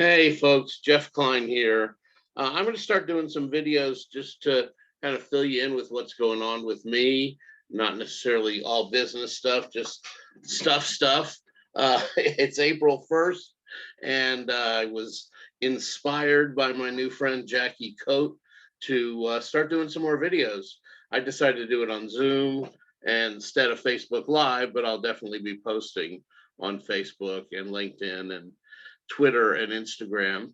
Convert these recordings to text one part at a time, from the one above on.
Hey folks, Jeff Klein here. I'm going to start doing some videos just to kind of fill you in with what's going on with me. Not necessarily all business stuff, just stuff. It's April 1st, and I was inspired by my new friend Jackie Cote to start doing some more videos. I decided to do it on Zoom instead of Facebook Live, but I'll definitely be posting on Facebook and LinkedIn and Twitter and Instagram.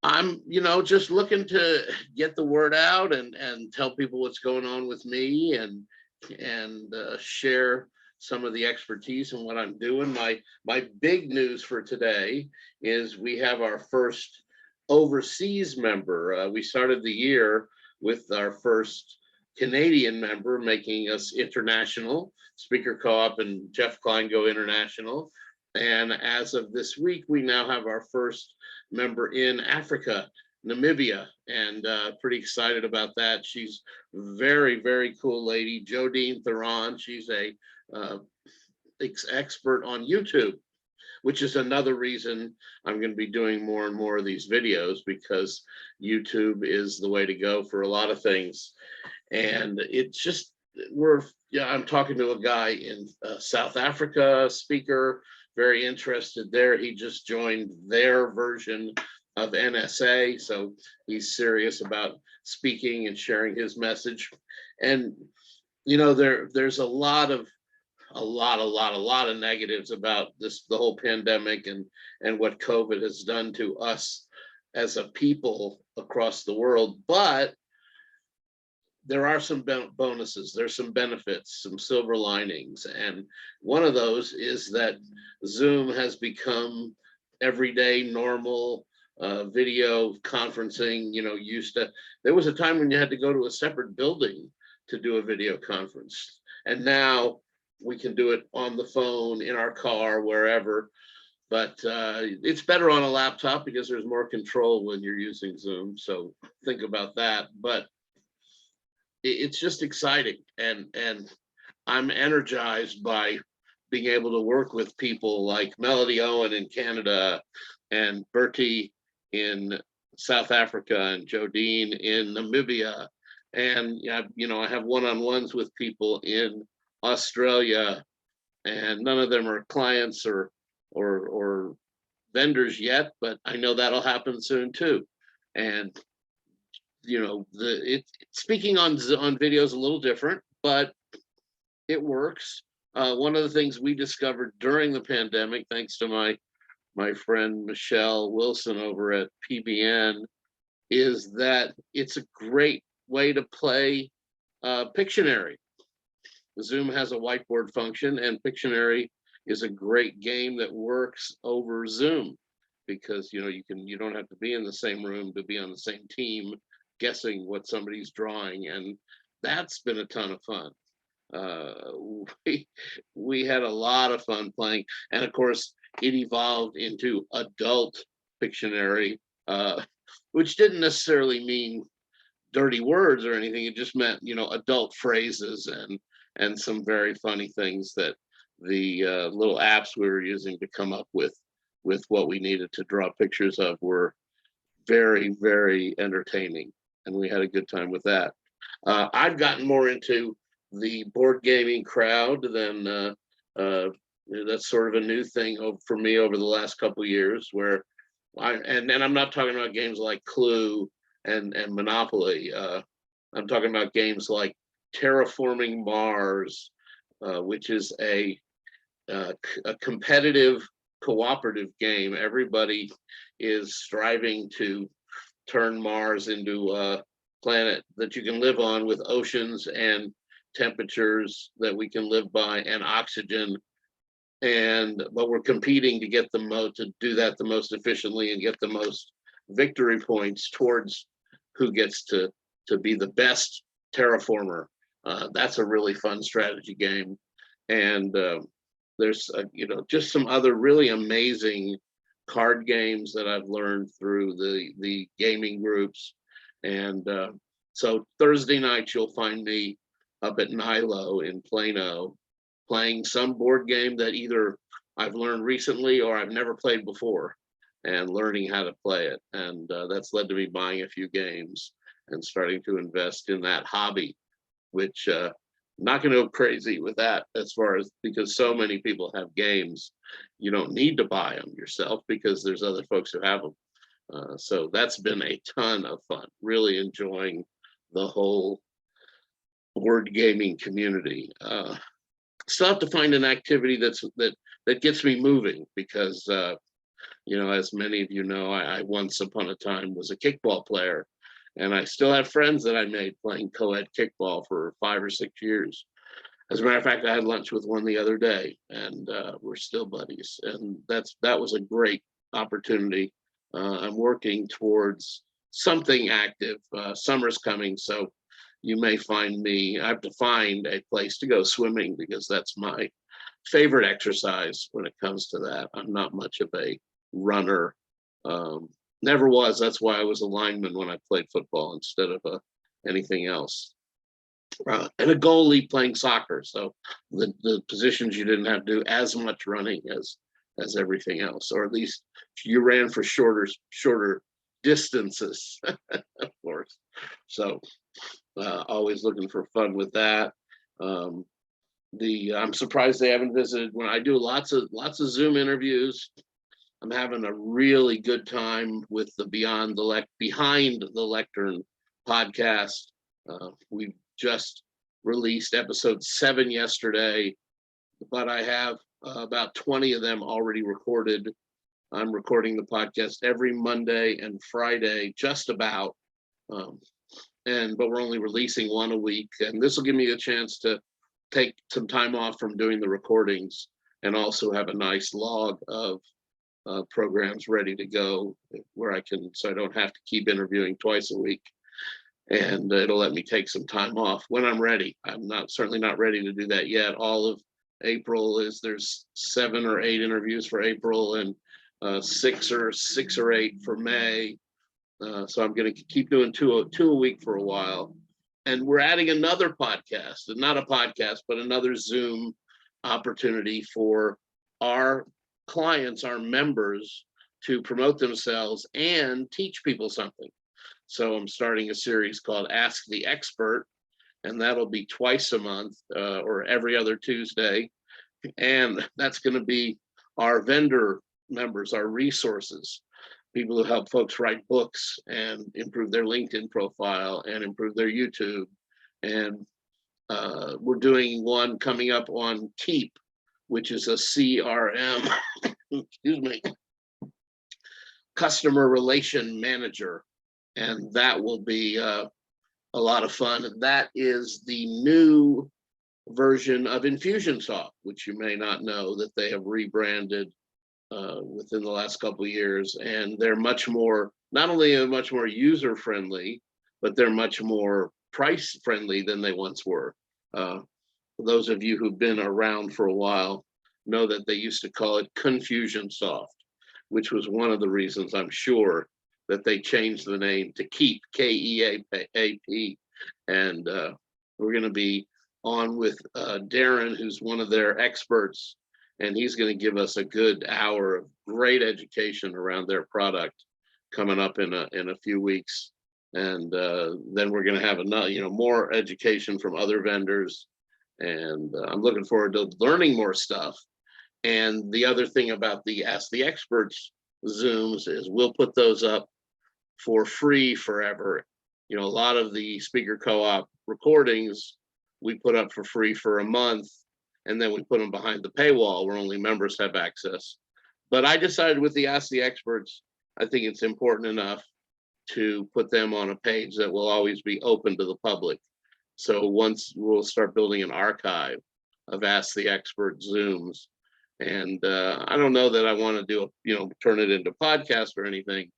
I'm, just looking to get the word out and tell people what's going on with me and share some of the expertise and what I'm doing. My big news for today is we have our first overseas member. We started the year with our first Canadian member, making us international. Speaker Co-op and Jeff Klein go international. And as of this week, we now have our first member in Africa, Namibia, and pretty excited about that. She's very cool lady, Jodine Theron. She's a expert on YouTube, which is another reason I'm going to be doing more and more of these videos, because YouTube is the way to go for a lot of things. And it's just, I'm talking to a guy in South Africa, speaker, very interested there. He just joined their version of NSA, so he's serious about speaking and sharing his message. And there's a lot of negatives about this, the whole pandemic and what COVID has done to us as a people across the world, but there are some bonuses, there's some benefits, some silver linings. And one of those is that Zoom has become everyday normal video conferencing. There was a time when you had to go to a separate building to do a video conference. And now we can do it on the phone, in our car, wherever. But it's better on a laptop because there's more control when you're using Zoom. So think about that. But it's just exciting, and I'm energized by being able to work with people like Melody Owen in Canada and Bertie in South Africa and Jodine in Namibia. And I have one-on-ones with people in Australia, and none of them are clients or vendors yet, but I know that'll happen soon too. And speaking on video is a little different, but it works. One of the things we discovered during the pandemic, thanks to my friend Michelle Wilson over at PBN, is that it's a great way to play Pictionary. Zoom has a whiteboard function, and Pictionary is a great game that works over Zoom, because you don't have to be in the same room to be on the same team guessing what somebody's drawing, and that's been a ton of fun. We had a lot of fun playing, and of course it evolved into adult Pictionary, which didn't necessarily mean dirty words or anything. It just meant adult phrases and some very funny things that the little apps we were using to come up with what we needed to draw pictures of were very entertaining, and we had a good time with that. I've gotten more into the board gaming crowd than that's sort of a new thing for me over the last couple of years, where and I'm not talking about games like Clue and Monopoly. I'm talking about games like Terraforming Mars, which is a competitive cooperative game. Everybody is striving to turn Mars into a planet that you can live on, with oceans and temperatures that we can live by and oxygen. But we're competing to get to do that the most efficiently and get the most victory points towards who gets to be the best terraformer. That's a really fun strategy game. And there's just some other really amazing card games that I've learned through the gaming groups. And so Thursday night you'll find me up at Nilo in Plano playing some board game that either I've learned recently or I've never played before. and learning how to play it. And that's led to me buying a few games and starting to invest in that hobby, which not going to go crazy with that as far as, because so many people have games, you don't need to buy them yourself because there's other folks who have them. So that's been a ton of fun, really enjoying the whole board gaming community. Still have to find an activity that gets me moving because as many of you know, I once upon a time was a kickball player, and I still have friends that I made playing co-ed kickball for 5 or 6 years. As a matter of fact, I had lunch with one the other day, and we're still buddies. And that was a great opportunity. I'm working towards something active. Summer's coming, so you may find me. I have to find a place to go swimming because that's my favorite exercise when it comes to that. I'm not much of a runner. Never was. That's why I was a lineman when I played football instead of anything else. And a goalie playing soccer. So the positions you didn't have to do as much running as everything else, or at least you ran for shorter distances, of course. So always looking for fun with that. I'm surprised they haven't visited. When I do lots of Zoom interviews, I'm having a really good time with the Behind the Lectern podcast. We just released episode 7 yesterday, but I have about 20 of them already recorded. I'm recording the podcast every Monday and Friday, just about. But we're only releasing one a week, and this will give me a chance to take some time off from doing the recordings and also have a nice log of programs ready to go so I don't have to keep interviewing twice a week. And it'll let me take some time off when I'm ready. I'm certainly not ready to do that yet. All of April there's 7 or 8 interviews for April, and 6 or 8 for May. So I'm going to keep doing two a week for a while. And we're adding another podcast, not a podcast, but another Zoom opportunity for our clients, our members, to promote themselves and teach people something. So I'm starting a series called Ask the Expert, and that'll be twice a month or every other Tuesday. And that's going to be our vendor members, our resources, people who help folks write books and improve their LinkedIn profile and improve their YouTube. And we're doing one coming up on Keep, which is a CRM, excuse me, customer relation manager. And that will be a lot of fun. And that is the new version of Infusionsoft, which you may not know that they have rebranded within the last couple of years. And they're much more, not only much more user-friendly, but they're much more price-friendly than they once were. For those of you who've been around for a while know that they used to call it Confusionsoft, which was one of the reasons, I'm sure, that they changed the name to Keep, Keap. And we're going to be on with Darren, who's one of their experts, and he's going to give us a good hour of great education around their product coming up in a few weeks. And then we're going to have more education from other vendors. And I'm looking forward to learning more stuff. And the other thing about the Ask the Experts Zooms is we'll put those up for free forever. A lot of the Speaker Co-op recordings we put up for free for a month, and then we put them behind the paywall where only members have access. But I decided with the Ask the Experts, I think it's important enough to put them on a page that will always be open to the public. So once we'll start building an archive of Ask the Expert Zooms. And I don't know that I want to turn it into podcast or anything,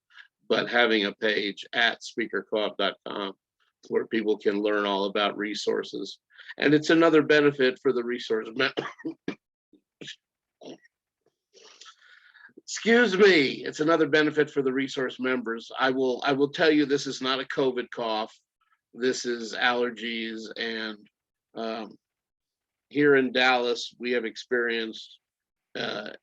but having a page at speakercoop.com where people can learn all about resources. And it's another benefit for the resource excuse me, it's another benefit for the resource members. I will tell you, this is not a COVID cough. This is allergies. And here in Dallas, we have experienced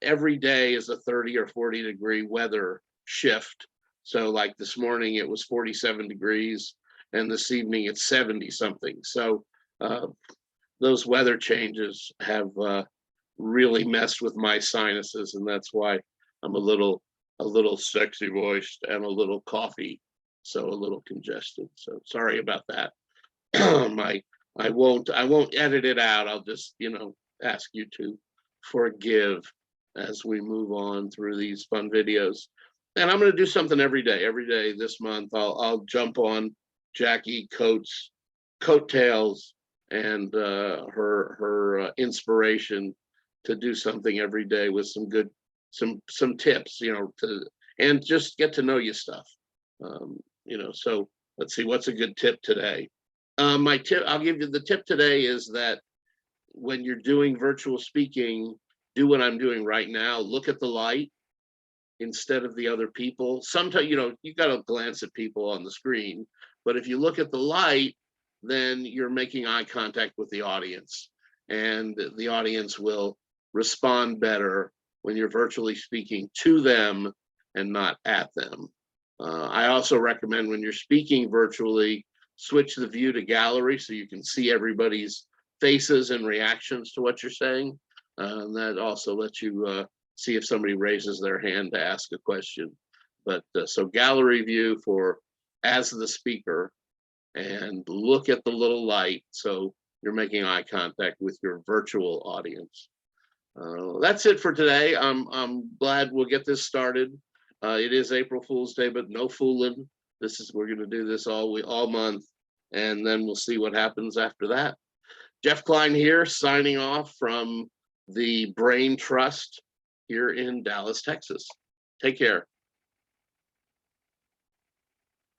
every day is a 30 or 40 degree weather shift. So like this morning, it was 47 degrees, and this evening it's 70 something. So those weather changes have really messed with my sinuses, and that's why I'm a little sexy voiced and a little coffee, so a little congested. So sorry about that. I won't edit it out. I'll just, ask you to forgive as we move on through these fun videos. And I'm going to do something every day. Every day this month, I'll jump on Jackie Cote's coattails and her inspiration to do something every day with some tips, and just get to know you stuff. So let's see, what's a good tip today? My tip, I'll give you the tip today is that when you're doing virtual speaking, do what I'm doing right now. Look at the light instead of the other people. Sometimes, you got to glance at people on the screen, but if you look at the light, then you're making eye contact with the audience, and the audience will respond better when you're virtually speaking to them and not at them. I also recommend when you're speaking virtually, switch the view to gallery so you can see everybody's faces and reactions to what you're saying. And that also lets you see if somebody raises their hand to ask a question. But so gallery view as the speaker, and look at the little light so you're making eye contact with your virtual audience. That's it for today. I'm glad we'll get this started. It is April Fool's Day, but no fooling. We're going to do this all month, and then we'll see what happens after that. Jeff Klein here, signing off from the Brain Trust here in Dallas, Texas. Take care.